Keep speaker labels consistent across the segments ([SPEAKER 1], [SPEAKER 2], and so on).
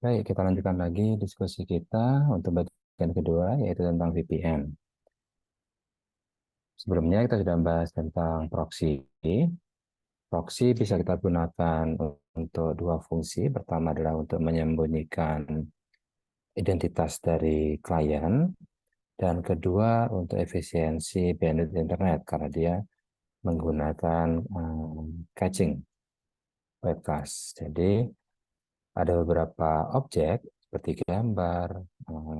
[SPEAKER 1] Baik, kita lanjutkan lagi diskusi kita untuk bagian kedua, yaitu tentang VPN. Sebelumnya kita sudah membahas tentang proxy. Proxy bisa kita gunakan untuk dua fungsi. Pertama adalah untuk menyembunyikan identitas dari klien, dan kedua untuk efisiensi bandwidth internet, karena dia menggunakan caching webcast. Jadi, ada beberapa objek seperti gambar,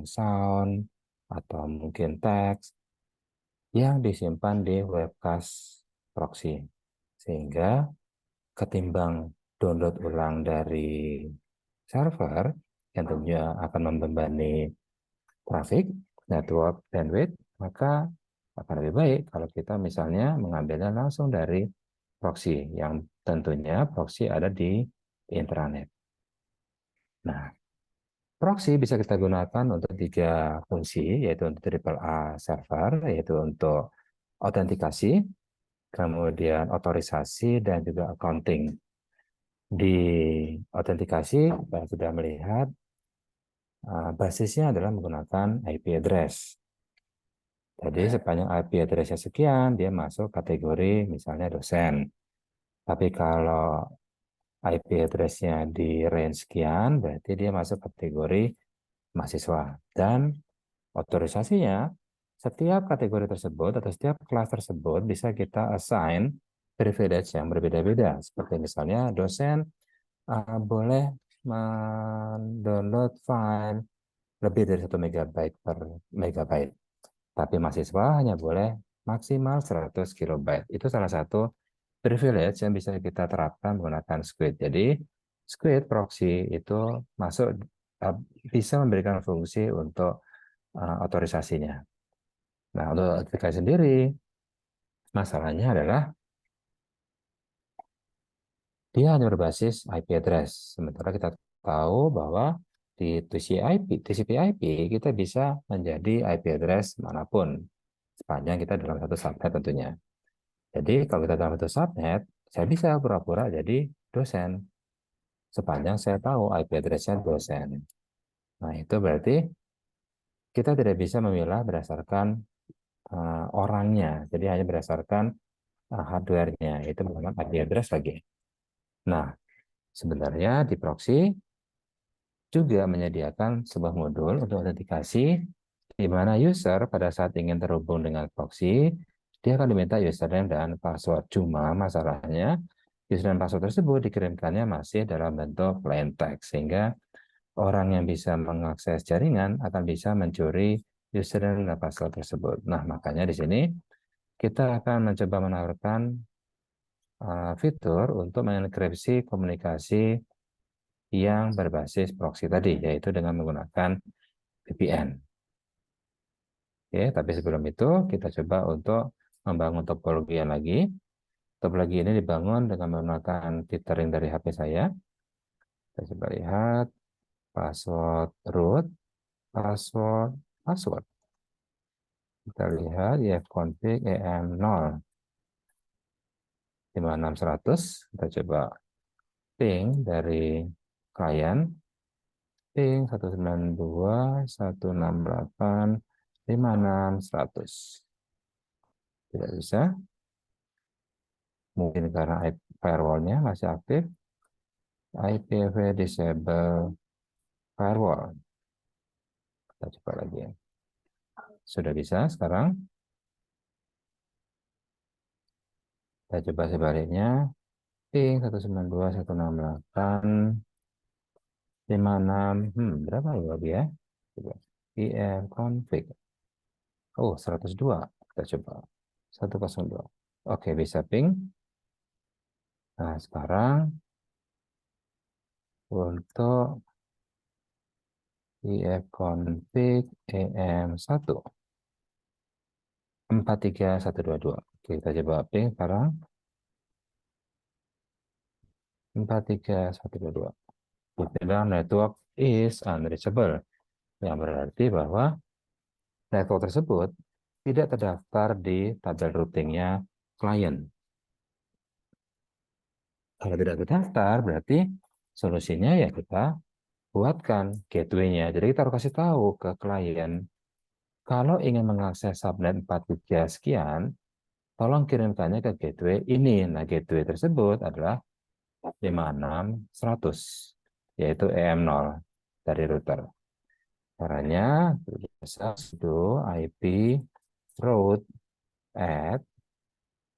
[SPEAKER 1] sound, atau mungkin teks yang disimpan di webcast proxy. Sehingga ketimbang download ulang dari server yang tentunya akan membebani traffic, network, bandwidth, maka akan lebih baik kalau kita misalnya mengambilnya langsung dari proxy, yang tentunya proxy ada di intranet. Nah, proxy bisa kita gunakan untuk tiga fungsi, yaitu untuk triple A server, yaitu untuk autentikasi, kemudian otorisasi, dan juga accounting. Di autentikasi, kita sudah melihat basisnya adalah menggunakan IP address. Jadi sepanjang IP address-nya sekian, dia masuk kategori misalnya dosen. Tapi kalau IP address-nya di range sekian, berarti dia masuk kategori mahasiswa. Dan otorisasinya, setiap kategori tersebut atau setiap kelas tersebut bisa kita assign privilege yang berbeda-beda. Seperti misalnya dosen boleh mendownload file lebih dari 1 MB per megabyte. Tapi mahasiswa hanya boleh maksimal 100 kilobyte. Itu salah satu privilege yang bisa kita terapkan menggunakan Squid. Jadi Squid proxy itu masuk bisa memberikan fungsi untuk otorisasinya. Nah, untuk aplikasi sendiri, masalahnya adalah dia hanya berbasis IP address. Sementara kita tahu bahwa di TCP/IP kita bisa menjadi IP address manapun, sepanjang kita dalam satu subnet tentunya. Jadi kalau kita dalam satu subnet, saya bisa pura-pura jadi dosen, sepanjang saya tahu IP address-nya dosen. Nah, itu berarti kita tidak bisa memilah berdasarkan orangnya, jadi hanya berdasarkan hardware-nya, itu menggunakan IP address lagi. Nah, sebenarnya di proxy juga menyediakan sebuah modul untuk autentikasi di mana user pada saat ingin terhubung dengan proxy, dia akan diminta username dan password. Cuma masalahnya, username dan password tersebut dikirimkannya masih dalam bentuk plain text, sehingga orang yang bisa mengakses jaringan akan bisa mencuri username dan password tersebut. Nah, makanya di sini kita akan mencoba menawarkan fitur untuk mengenkripsi komunikasi yang berbasis proxy tadi, yaitu dengan menggunakan VPN. Oke, tapi sebelum itu kita coba untuk membangun topologi yang lagi. Topologi ini dibangun dengan menggunakan tethering dari HP saya. Kita coba lihat password root, password. Kita lihat ifconfig em0 56100. Kita coba ping dari klien, ping 192.168.56.100. Tidak bisa, mungkin karena firewall-nya masih aktif. IPv disable firewall. Kita coba lagi. Sudah bisa sekarang. Kita coba sebaliknya. Ping 192.168.56. Berapa ya? Coba. config. Oh, 102. Kita coba. 102. Oke, bisa ping. Nah, sekarang untuk ifconfig em1 43122. Kita coba ping sekarang. 43122. Dibilang network is unreachable, yang berarti bahwa network tersebut tidak terdaftar di tabel routingnya klien. Kalau tidak terdaftar, berarti solusinya ya kita buatkan gateway-nya. Jadi kita harus kasih tahu ke klien, kalau ingin mengakses subnet 4 giga sekian, tolong kirimkannya ke gateway ini. Nah, gateway tersebut adalah 56.100, yaitu EM0 dari router. Caranya biasa sudo IP root add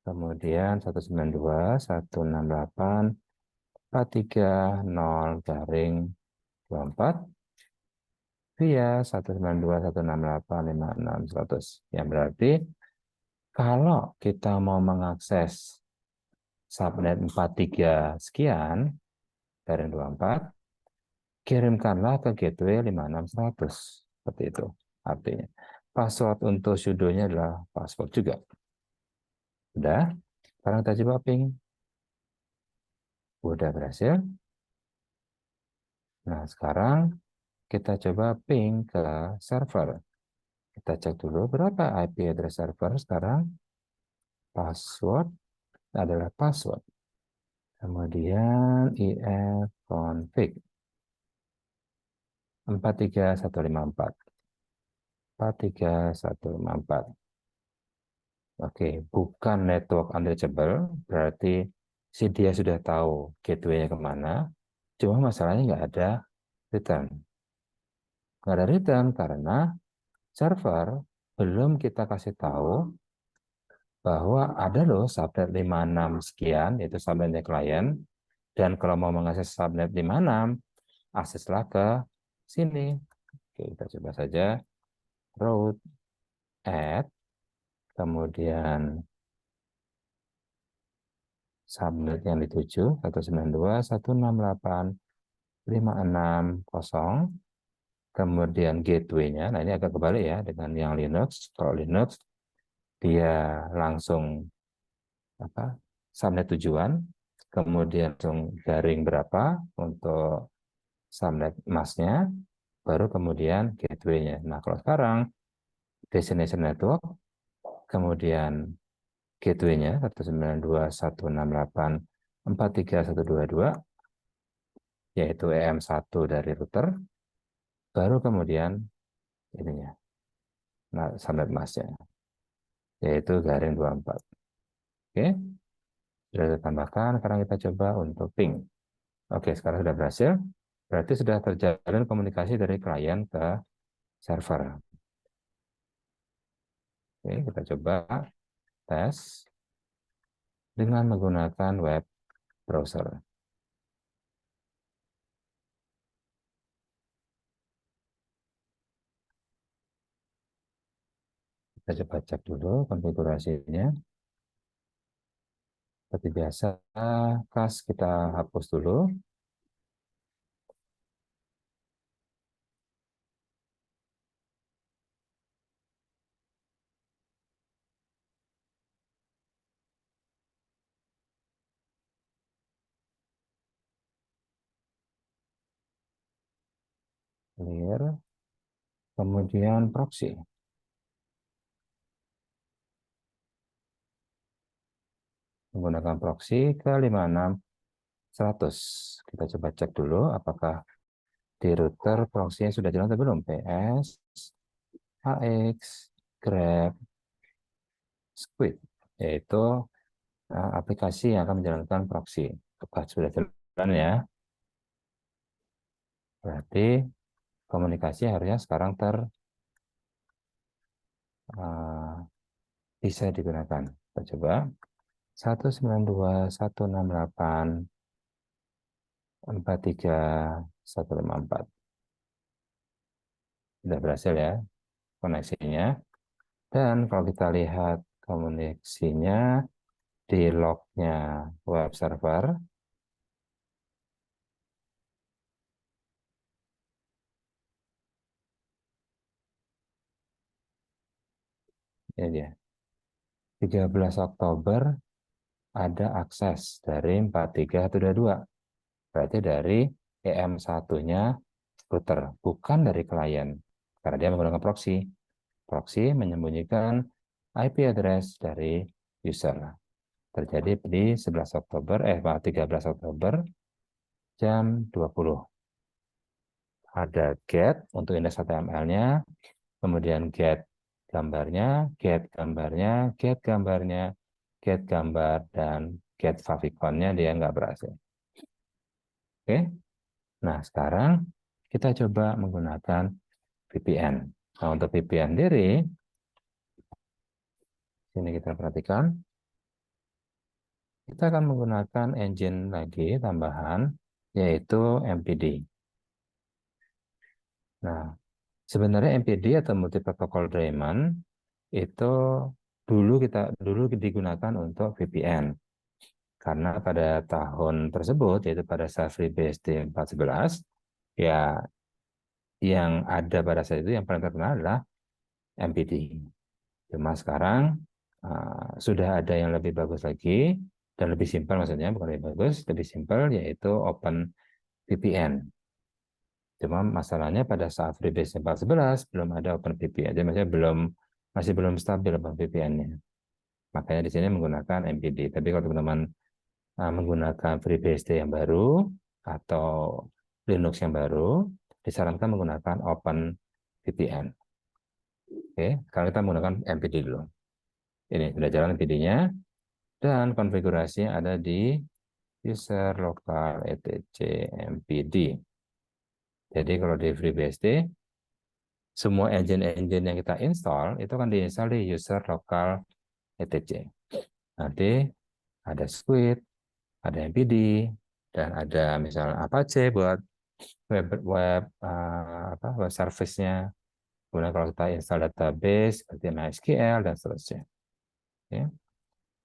[SPEAKER 1] kemudian 192.168.430 via 192.168.56.100. Yang berarti kalau kita mau mengakses subnet 43 sekian dari 24, kirimkanlah ke gateway 56100. Seperti itu artinya. Password untuk sudonya adalah password juga. Udah? Sekarang kita coba ping. Udah berhasil. Nah, sekarang kita coba ping ke server. Kita cek dulu berapa IP address server sekarang. Password adalah password. Kemudian ifconfig 43154. 43154. Oke, bukan network unreachable, berarti si dia sudah tahu gateway-nya kemana, cuma masalahnya nggak ada return. Nggak ada return karena server belum kita kasih tahu bahwa ada loh subnet 56 sekian, yaitu subnetnya klien, dan kalau mau mengakses subnet 56, akseslah ke sini. Oke, kita coba saja root add, kemudian subnet yang dituju 192.168.560, kemudian gateway-nya. Nah, ini agak kebalik ya dengan yang Linux. Kalau Linux dia langsung apa subnet tujuan, kemudian langsung garing berapa untuk subnet masnya, baru kemudian gateway-nya. Nah, kalau sekarang destination network, kemudian gateway-nya 192.168.43122, yaitu EM1 dari router, baru kemudian ininya, nah, subnet masnya, yaitu garing 24. Oke, sudah kita tambahkan, sekarang kita coba untuk ping. Oke, sekarang sudah berhasil, berarti sudah terjalin komunikasi dari klien ke server. Oke, kita coba tes dengan menggunakan web browser. Kita coba cek dulu konfigurasinya. Seperti biasa, cache kita hapus dulu. Clear. Kemudian proxy. Menggunakan proxy ke 56.100. Kita coba cek dulu apakah di router proxy-nya sudah jalan atau belum. PS, AX, Grab, Squid. Yaitu aplikasi yang akan menjalankan proxy. Apakah sudah jalan ya? Berarti komunikasi harusnya sekarang bisa digunakan. Kita coba 192.168.43154. Sudah berhasil ya koneksinya. Dan kalau kita lihat koneksinya di lognya web server, ini dia. 13 Oktober ada akses dari 43122. Berarti dari EM1-nya router, bukan dari klien. Karena dia menggunakan proxy. Proxy menyembunyikan IP address dari user. Terjadi di 11 Oktober, 13 Oktober jam 20. Ada get untuk indeks HTML-nya, kemudian get gambarnya, get gambarnya, get gambarnya, get gambar, dan get favicon-nya dia nggak berhasil. Oke, nah sekarang kita coba menggunakan VPN. Nah, untuk VPN sendiri, sini kita perhatikan, kita akan menggunakan engine lagi tambahan, yaitu MPD. Nah, sebenarnya MPD atau Multi Protocol Daemon itu dulu digunakan untuk VPN. Karena pada tahun tersebut, yaitu pada saat FreeBSD 4.11, ya yang ada pada saat itu yang paling terkenal adalah MPD. Cuma sekarang sudah ada yang lebih bagus lagi dan lebih simpel, maksudnya bukan lebih bagus, lebih simpel, yaitu OpenVPN. Cuma masalahnya pada saat FreeBSD 4.11 belum ada OpenVPN, jadi masih belum stabil OpenVPN-nya. Makanya di sini menggunakan MPD. Tapi kalau teman-teman menggunakan FreeBSD yang baru atau Linux yang baru, disarankan menggunakan OpenVPN. Oke, sekarang kita menggunakan MPD dulu. Ini sudah jalan MPD-nya dan konfigurasinya ada di user local etc MPD. Jadi kalau di FreeBSD, semua engine-engine yang kita install itu kan diinstal di user local etc. Nanti ada Squid, ada MPD, dan ada misalnya Apache buat web service-nya. Kemudian kalau kita install database seperti MySQL dan seterusnya. Ya.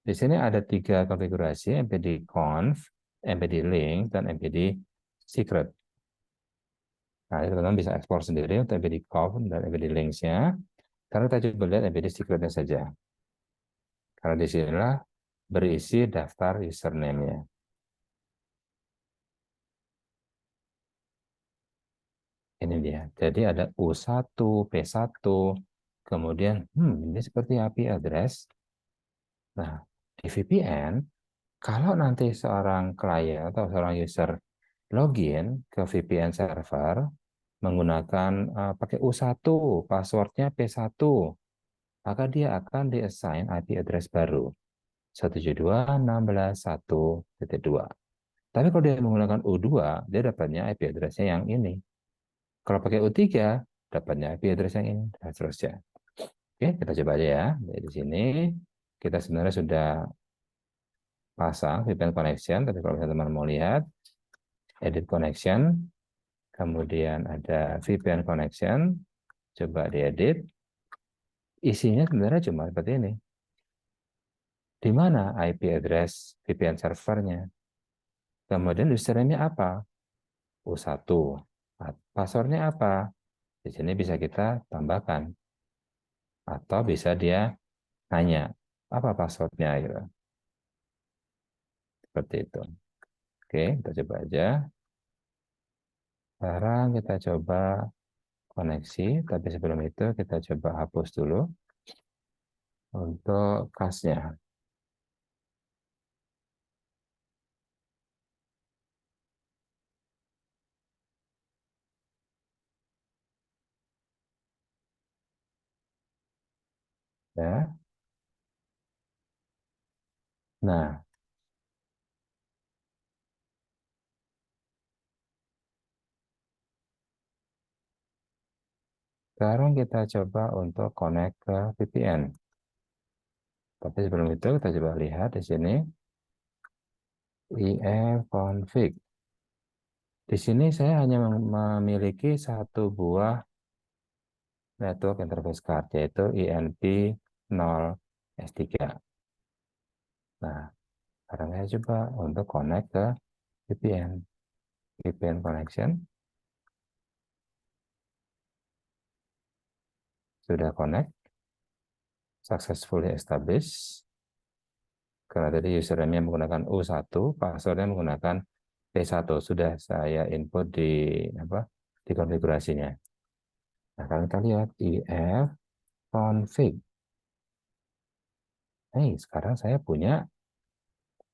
[SPEAKER 1] Di sini ada 3 konfigurasi, MPD conf, MPD link, dan MPD secret. Nah, teman-teman bisa ekspor sendiri untuk MPD conf dan MPD links-nya. Sekarang kita coba lihat MPD secret-nya saja. Karena di sinilah berisi daftar username-nya. Ini dia. Jadi ada U1, P1, kemudian ini seperti IP address. Nah, di VPN, kalau nanti seorang klien atau seorang user login ke VPN server menggunakan pakai U1, passwordnya P1, maka dia akan di-assign IP address baru 172.16.1.2. Tapi kalau dia menggunakan U2, dia dapatnya IP address-nya yang ini. Kalau pakai U3, dapatnya IP address yang ini, dan seterusnya. Oke, kita coba aja ya. Di sini kita sebenarnya sudah pasang VPN connection, tapi kalau teman-teman mau lihat, edit connection, kemudian ada VPN connection, coba diedit, isinya sebenarnya cuma seperti ini. Di mana IP address VPN servernya? Kemudian username-nya apa? U1. Passwordnya apa? Di sini bisa kita tambahkan. Atau bisa dia nanya, apa passwordnya? Gitu. Seperti itu. Oke, kita coba aja. Sekarang kita coba koneksi, tapi sebelum itu kita coba hapus dulu untuk kasnya. Ya. Nah, sekarang kita coba untuk connect ke VPN. Tapi sebelum itu kita coba lihat di sini ifconfig. Di sini saya hanya memiliki satu buah network interface card, yaitu INP0S3. Nah, sekarang saya coba untuk connect ke VPN. VPN connection sudah connect, successfully established. Karena tadi username menggunakan U1, passwordnya menggunakan P1. Sudah saya input di apa? Di konfigurasinya. Nah, kalau kita lihat if config. Sekarang saya punya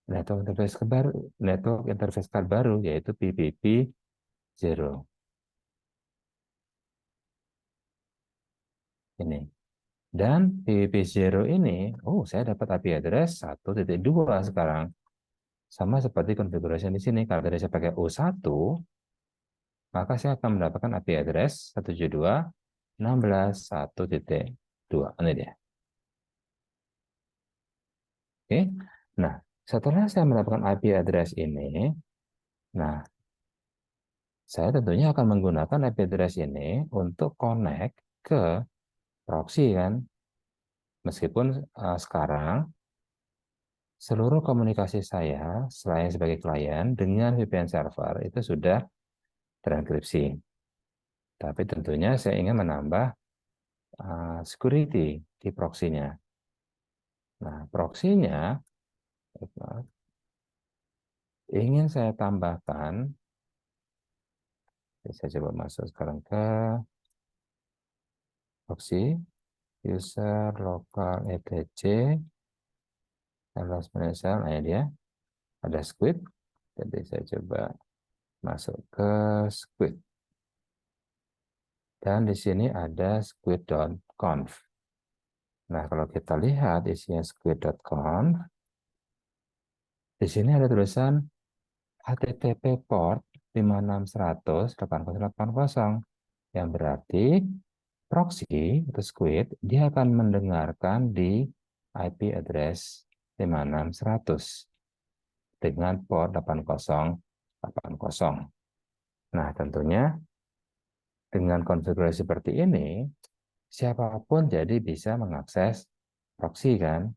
[SPEAKER 1] network interface card baru, yaitu PPP 0. ini. Dan PVP0 ini, saya dapat IP address 1.2 sekarang. Sama seperti konfigurasi di sini. Kalau tadi saya pakai U1, maka saya akan mendapatkan IP address 172.16.1.2. Ini dia. Oke. Nah, setelah saya mendapatkan IP address ini, nah, saya tentunya akan menggunakan IP address ini untuk connect ke proxy kan. Meskipun sekarang seluruh komunikasi saya selain sebagai klien dengan VPN server itu sudah terenkripsi. Tapi tentunya saya ingin menambah security di proxy-nya. Nah, proxy-nya ingin saya tambahkan, saya coba masuk sekarang ke proxy, user local etc, last manager, nah ya dia, ada squid, jadi saya coba masuk ke squid. Dan di sini ada squid.conf. Nah, kalau kita lihat isinya squid.conf, di sini ada tulisan HTTP port 56100.8080, yang berarti proxy atau squid dia akan mendengarkan di IP address 56100 dengan port 8080. Nah, tentunya dengan konfigurasi seperti ini, siapapun jadi bisa mengakses proxy kan.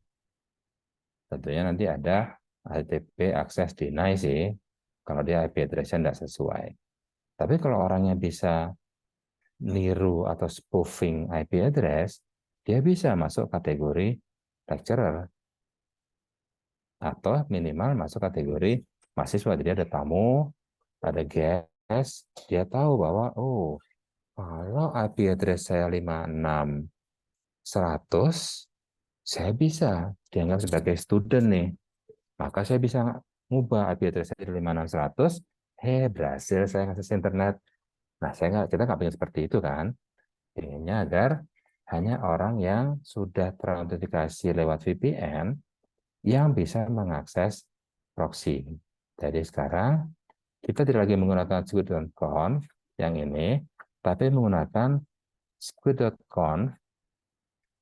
[SPEAKER 1] Tentunya nanti ada HTTP access deny sih, kalau dia IP address-nya tidak sesuai. Tapi kalau orangnya bisa niru atau spoofing IP address, dia bisa masuk kategori lecturer, atau minimal masuk kategori mahasiswa. Jadi ada tamu, ada guest, dia tahu bahwa, kalau IP address saya 56100, saya bisa dianggap sebagai student nih. Maka saya bisa ngubah IP address saya 56100, berhasil saya akses internet. Nah, kita nggak pengen seperti itu kan. Inginnya agar hanya orang yang sudah terautentikasi lewat VPN yang bisa mengakses proxy. Jadi sekarang kita tidak lagi menggunakan squid.conf yang ini, tapi menggunakan squid.conf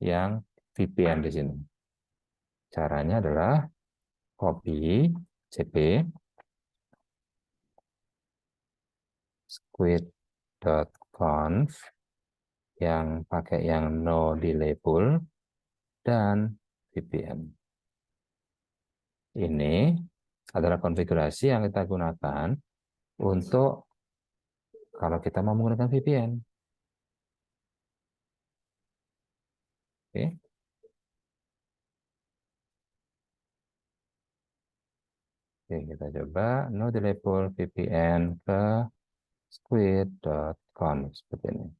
[SPEAKER 1] yang VPN di sini. Caranya adalah copy cp squid.conf yang pakai yang no delay pool dan VPN. Ini adalah konfigurasi yang kita gunakan untuk kalau kita mau menggunakan VPN. Oke. Oke, kita coba no delay pool VPN ke squid.conf seperti ini.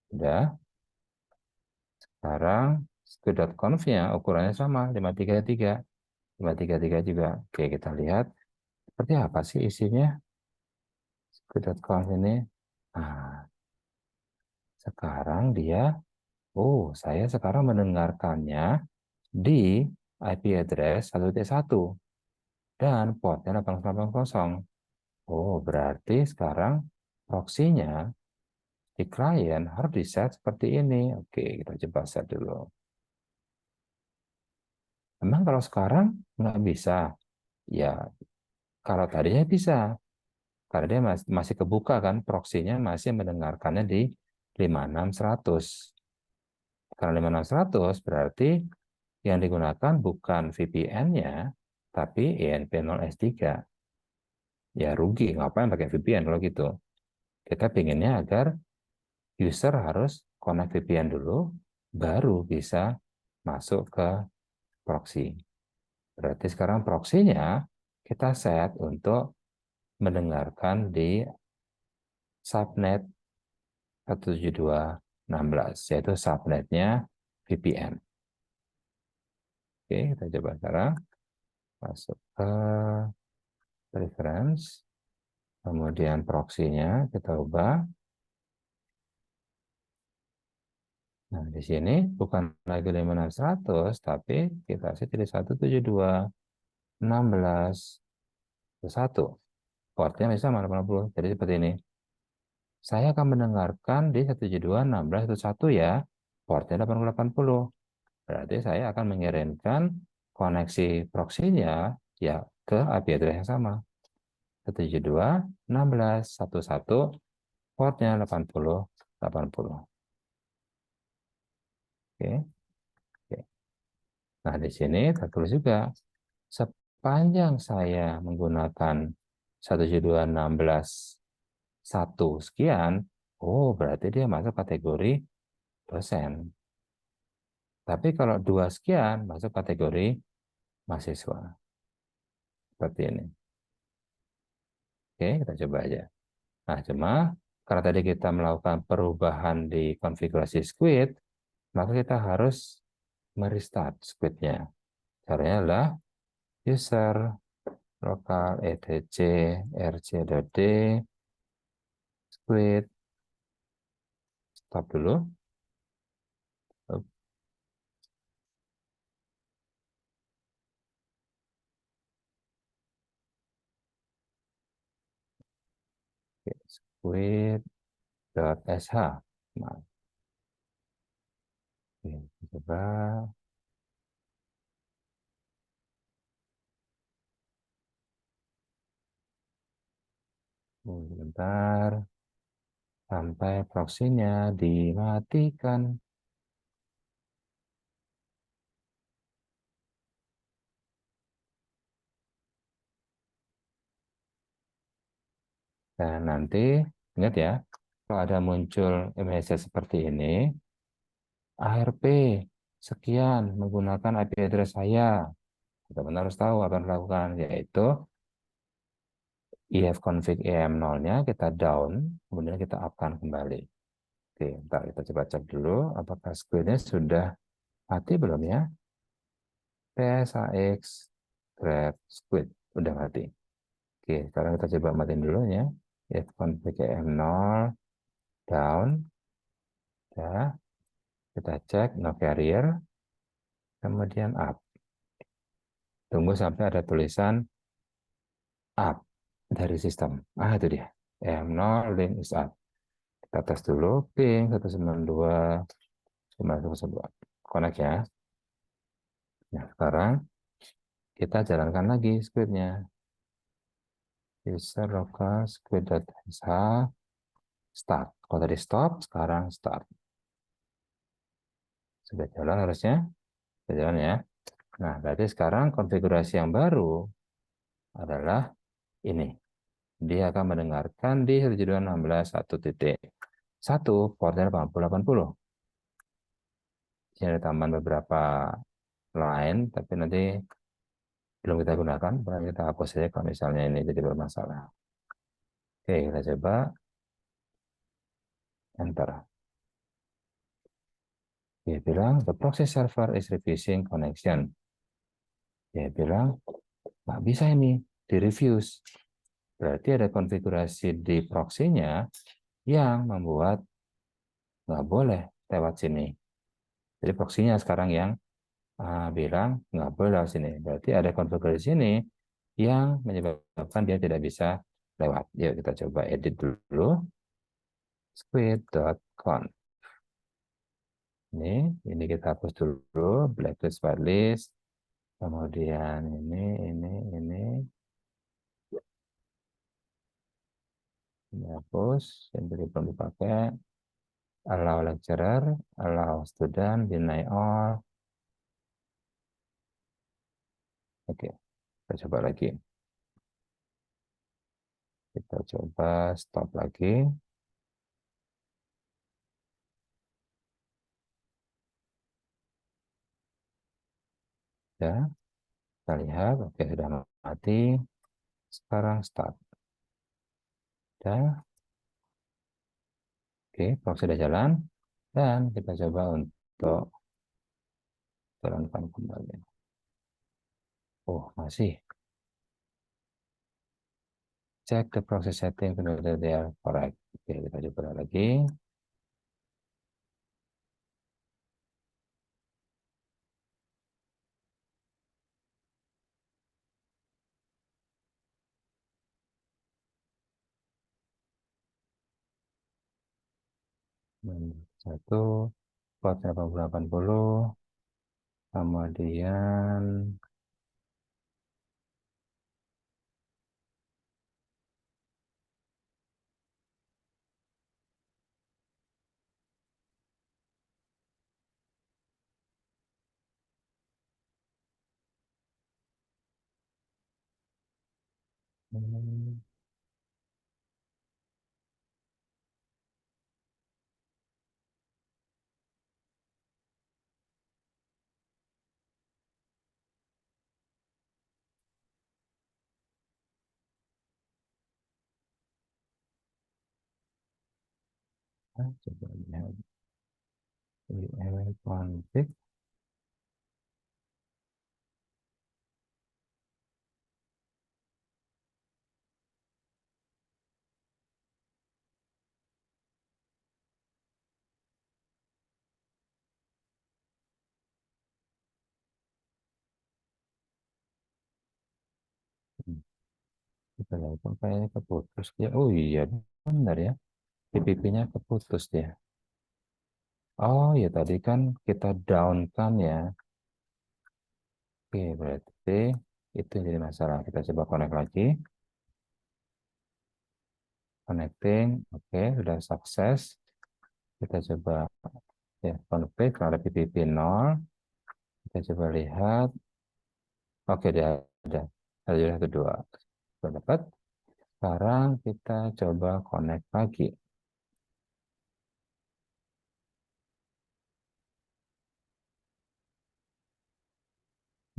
[SPEAKER 1] Sudah. Sekarang squid.conf-nya ukurannya sama 533. 533 juga. Oke, kita lihat seperti apa sih isinya squid.conf ini. Nah, sekarang dia, saya sekarang mendengarkannya di IP address 1.1 dan portnya 880. Berarti sekarang proxy-nya di klien harus di-set seperti ini. Oke, kita coba set dulu. Memang kalau sekarang nggak bisa. Ya, kalau tadinya bisa. Karena dia masih kebuka kan, proxy-nya masih mendengarkannya di 56100. Karena 56100 berarti yang digunakan bukan VPN-nya, tapi ENP0S3. Ya rugi, ngapain pakai VPN kalau gitu. Kita pinginnya agar user harus connect VPN dulu, baru bisa masuk ke proxy. Berarti sekarang proxy-nya kita set untuk mendengarkan di subnet 172.16, yaitu subnetnya VPN. Oke, kita coba sekarang masuk ke preference, kemudian proxy-nya kita ubah Nah, di sini bukan lagi 5600, tapi kita setting 172.16.1. Portnya masih sama 80. Jadi seperti ini. Saya akan mendengarkan di 172.16.1 ya. Portnya 8080. Berarti saya akan mengirimkan koneksi proxinya ya ke IP address yang sama. 172.16.1.1, portnya 8080. Oke. Oke. Nah, di sini tertulis juga sepanjang saya menggunakan 172.16.1 sekian, oh berarti dia masuk kategori dosen. Tapi kalau 2 sekian masuk kategori mahasiswa. Seperti ini. Oke, kita coba aja. Nah, cuma karena tadi kita melakukan perubahan di konfigurasi Squid, maka kita harus merestart Squid-nya. Caranya adalah user local etc rc.d Squid, stop dulu. Oke, squid.sh. Nah, oke, coba. Sebentar sampai proxinya dimatikan. Dan nanti ingat ya, kalau ada muncul message seperti ini, ARP sekian menggunakan IP address saya. Teman-teman harus tahu apa yang dilakukan, yaitu ifconfig EM0-nya kita down, kemudian kita up-kan kembali. Oke, ntar kita coba cek dulu apakah squid-nya sudah mati belum ya. PSAX grab squid udah mati. Oke, sekarang kita coba matiin dulu ya. Ifconfig EM0 down. Ya, kita cek no carrier, kemudian up. Tunggu sampai ada tulisan up dari sistem. Ah, itu dia. EM0 link is up. Kita tes dulu ping 192.9.1.2. Connect ya. Nah, sekarang kita jalankan lagi scriptnya. User local squid.sh start. Kalau tadi stop, sekarang start. Sudah jalan harusnya. Sudah jalan ya. Nah, berarti sekarang konfigurasi yang baru adalah ini. Dia akan mendengarkan di 172.16.1.1 portnya 8080. Ini ada tambahan beberapa line, tapi nanti belum kita gunakan, bahkan kita hapus saja kalau misalnya ini jadi bermasalah. Oke, kita coba enter. Dia bilang the proxy server is refusing connection. Dia bilang nggak bisa ini di refuse. Berarti ada konfigurasi di proxy-nya yang membuat nggak boleh lewat sini. Jadi proxy-nya sekarang yang bilang nggak boleh lewat sini. Berarti ada konfigurasi sini yang menyebabkan dia tidak bisa lewat. Yuk kita coba edit dulu. Squid.conf. Ini kita hapus dulu. Blacklist, whitelist. Kemudian ini hapus. Yang tadi belum dipakai. Allow lecturer, allow student, deny all. Oke, kita coba lagi. Kita coba stop lagi. Ya, kita lihat. Oke, sudah mati. Sekarang start. Ya, oke, proxy sudah jalan. Dan kita coba untuk jalankan kembali. Oh, masih. Check the process setting whether they are correct. Oke, kita coba lagi. Satu port 8080, kemudian hmm, coba lihat URL config. Kita lihat kok kayaknya keputus dia. Oh iya benar ya. PPP-nya keputus dia. Oh ya tadi kan kita down kan ya. Oke berarti itu yang jadi masalah. Kita coba connect lagi. Connecting. Oke sudah sukses. Kita coba ya config kalau ada PPP 0. Kita coba lihat. Oke dia ada. Ada jadi satu dua. Sudah dapat. Sekarang kita coba connect lagi.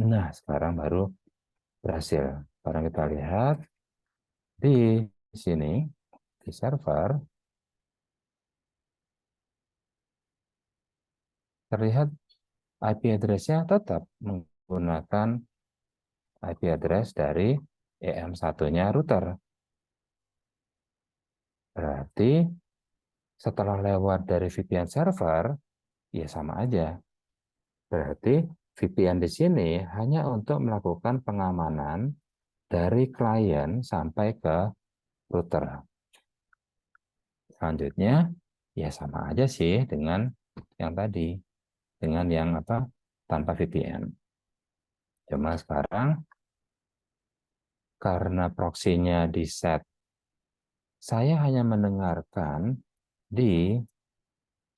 [SPEAKER 1] Nah sekarang baru berhasil. Sekarang kita lihat di sini di server terlihat IP address-nya tetap menggunakan IP address dari EM1-nya router. Berarti setelah lewat dari VPN server, ya sama aja. Berarti VPN di sini hanya untuk melakukan pengamanan dari klien sampai ke router. Selanjutnya, ya sama aja sih dengan yang tadi, dengan yang apa tanpa VPN. Cuma sekarang karena proksinya di set, saya hanya mendengarkan di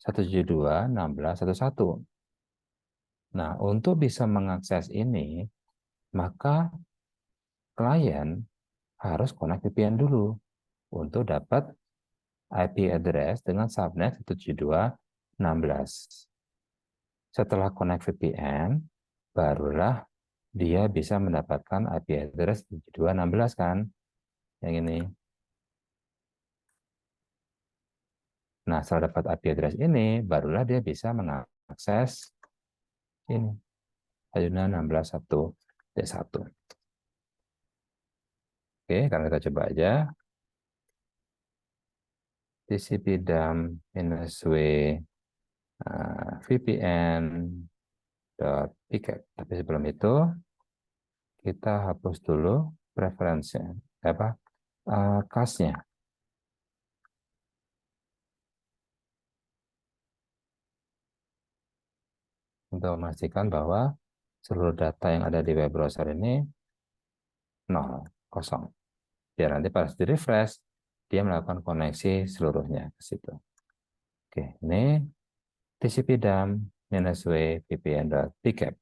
[SPEAKER 1] 172.16.1.1. Nah, untuk bisa mengakses ini, maka klien harus connect VPN dulu untuk dapat IP address dengan subnet 172.16. Setelah connect VPN, barulah dia bisa mendapatkan IP address 72.16 kan, yang ini. Nah, setelah dapat IP address ini, barulah dia bisa mengakses ini, 172.16.1.1. Oke, karena kita coba aja. TCP-DAM-W VPN.pcap. Tapi sebelum itu, kita hapus dulu preferensi apa cache-nya untuk memastikan bahwa seluruh data yang ada di web browser ini nol, kosong. Biar nanti pas di refresh, dia melakukan koneksi seluruhnya ke situ. Oke, ini TCP-DAM-W VPN.pcap.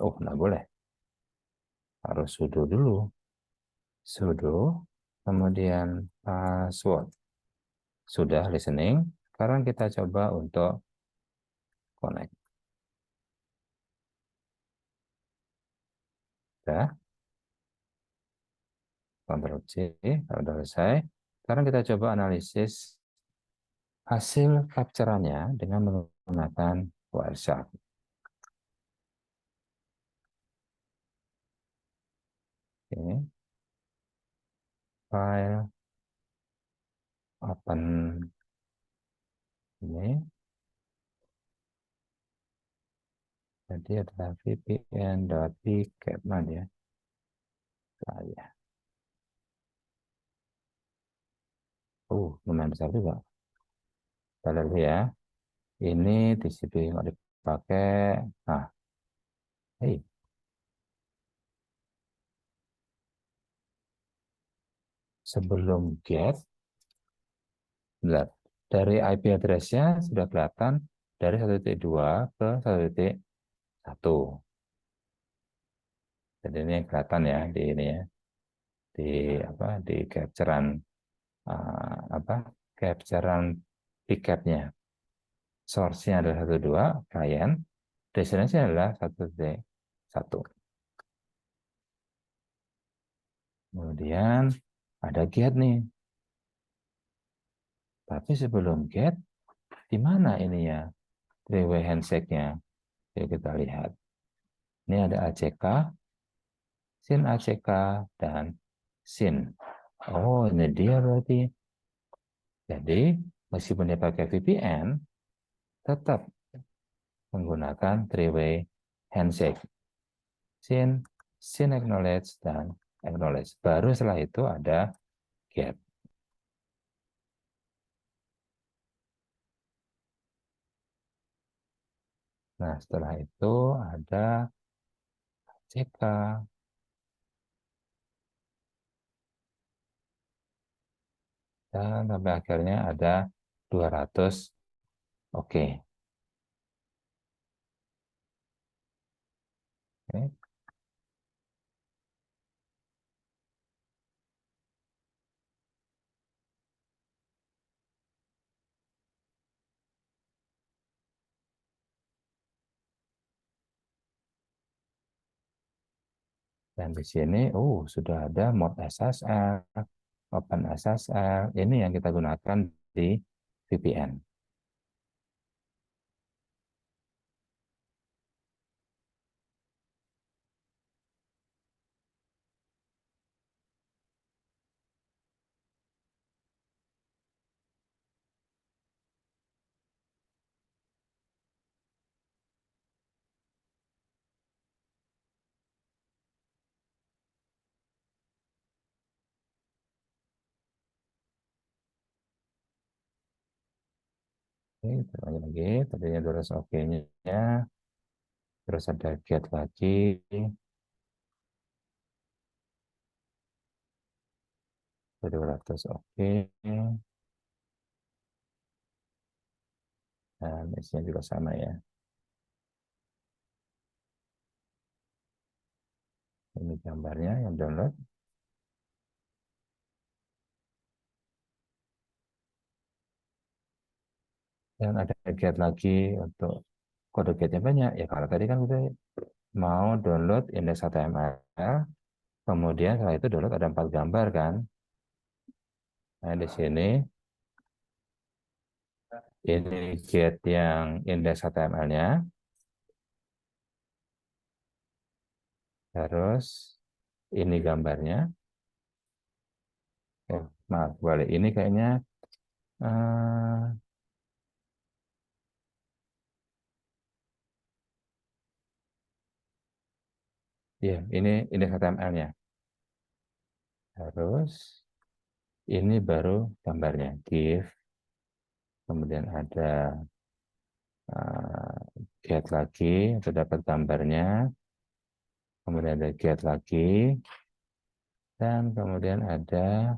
[SPEAKER 1] Oh, nggak boleh. Harus sudo dulu. Sudo, kemudian password. Sudah listening. Sekarang kita coba untuk connect. Sudah, Ctrl C, kalau sudah selesai. Sekarang kita coba analisis hasil capture-nya dengan menggunakan Wireshark. Oke, file, open ini. Jadi adalah vpn.pcap ya. Saya. Lumayan besar juga. kita lihat dulu ya. Ini TCP nggak dipakai. Nah, hey, sebelum get, lihat. Dari IP address-nya sudah kelihatan dari 1.2 ke 1.1. Jadi ini kelihatan ya di ini ya, di apa di capturean apa capturean picketnya. Source-nya adalah 1.2 client, destination adalah 1.1. Kemudian ada get nih. Tapi sebelum get, di mana ini ya three-way handshake-nya? Yuk kita lihat. Ini ada ACK, SYN ACK, dan SYN. Oh, ini dia berarti. Jadi, meskipun dia pakai VPN, tetap menggunakan three-way handshake. SYN, SYN acknowledge, dan acknowledge. Baru setelah itu ada get. Nah, setelah itu ada CK, dan sampai akhirnya ada 200. Oke. Oke. Dan di sini, sudah ada mod SSL, Open SSL. Ini yang kita gunakan di VPN. Oke, kita lanjut lagi. Tadinya 200 oke-nya. Terus ada get lagi. 200 oke. Dan isinya juga sama ya. Ini gambarnya yang download. Dan ada get lagi untuk kode getnya banyak. Ya kalau tadi kan kita mau download index HTML, kemudian setelah itu download ada 4 gambar kan. Nah di sini ini get yang index HTML-nya, terus ini gambarnya. Maaf, balik ini kayaknya eh, ya ini index HTML-nya. Terus ini baru gambarnya, GIF. Kemudian ada eh, get lagi, untuk dapat gambarnya. Kemudian ada get lagi, dan kemudian ada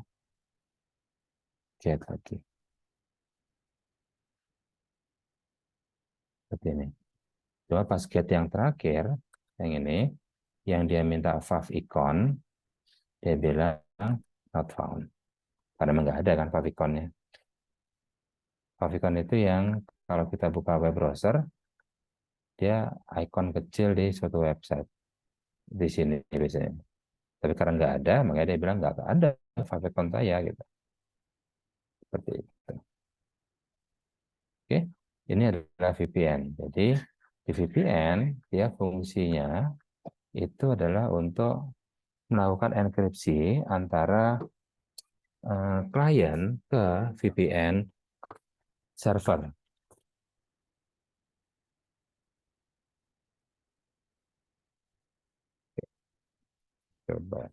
[SPEAKER 1] get lagi. Seperti ini. Cuma pas get yang terakhir, yang ini, yang dia minta favicon, dia bilang not found. Karena memang nggak ada kan faviconnya. Favicon itu yang kalau kita buka web browser, dia icon kecil di suatu website. Di sini biasanya. Tapi karena nggak ada, makanya dia bilang nggak ada favicon saya gitu. Seperti itu. Oke, ini adalah VPN. Jadi di VPN dia fungsinya itu adalah untuk melakukan enkripsi antara klien ke VPN server. Coba.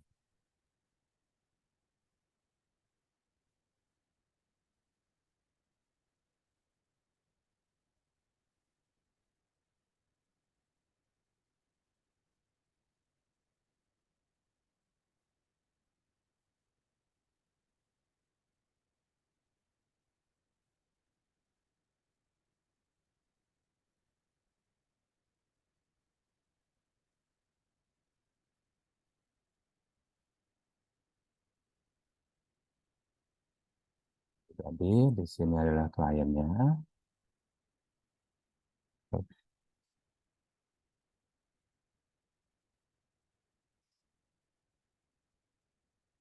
[SPEAKER 1] Jadi di sini adalah kliennya.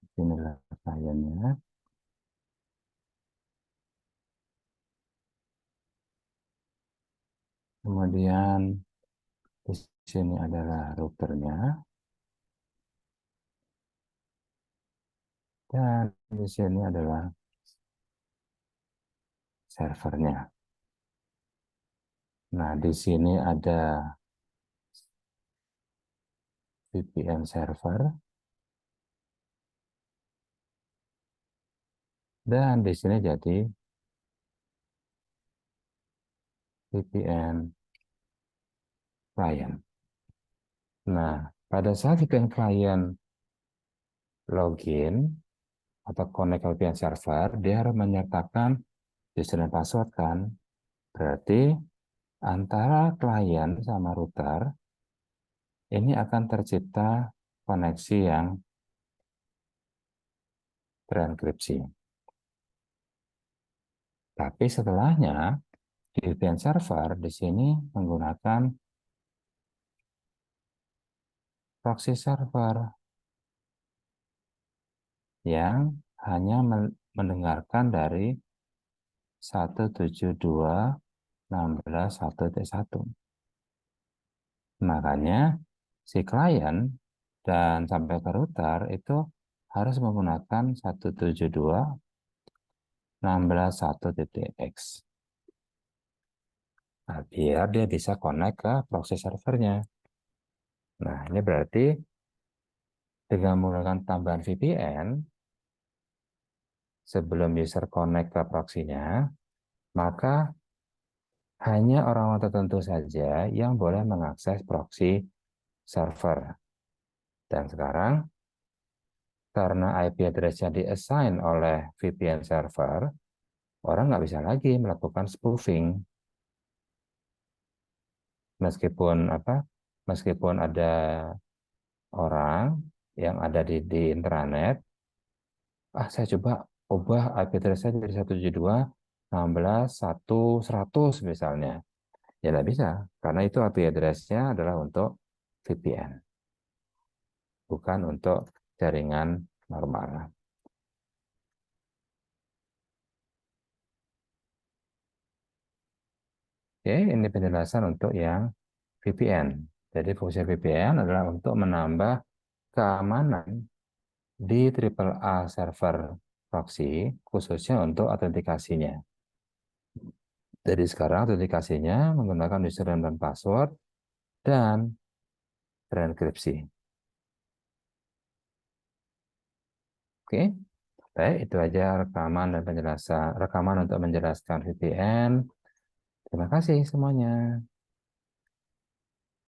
[SPEAKER 1] Di sini adalah kliennya. Kemudian di sini adalah routernya. Dan di sini adalah servernya. Nah, di sini ada VPN server. Dan di sini jadi VPN client. Nah, pada saat VPN client login atau connect ke VPN server, dia harus menyertakan username password kan. Berarti antara klien sama router ini akan tercipta koneksi yang terenkripsi. Tapi setelahnya di VPN server di sini menggunakan proxy server yang hanya mendengarkan dari 172.16.1.1. Makanya si klien dan sampai ke router itu harus menggunakan 172.16.1.x. Nah, biar dia bisa connect ke proxy servernya. Nah, ini berarti dengan menggunakan tambahan VPN, sebelum user connect ke proxy-nya, maka hanya orang-orang tertentu saja yang boleh mengakses proxy server. Dan sekarang, karena IP address-nya di-assign oleh VPN server, orang nggak bisa lagi melakukan spoofing. Meskipun ada orang yang ada di intranet, saya coba ubah IP address saya dari 172.16.1.100 misalnya. Ya nggak bisa, karena itu IP address-nya adalah untuk VPN, bukan untuk jaringan normal. Oke, ini penjelasan untuk yang VPN. Jadi fungsi VPN adalah untuk menambah keamanan di triple A server proxy, khususnya untuk autentikasinya. Jadi sekarang autentikasinya menggunakan username dan password dan terenkripsi. Oke, baik, itu aja rekaman dan penjelasan rekaman untuk menjelaskan VPN. Terima kasih semuanya.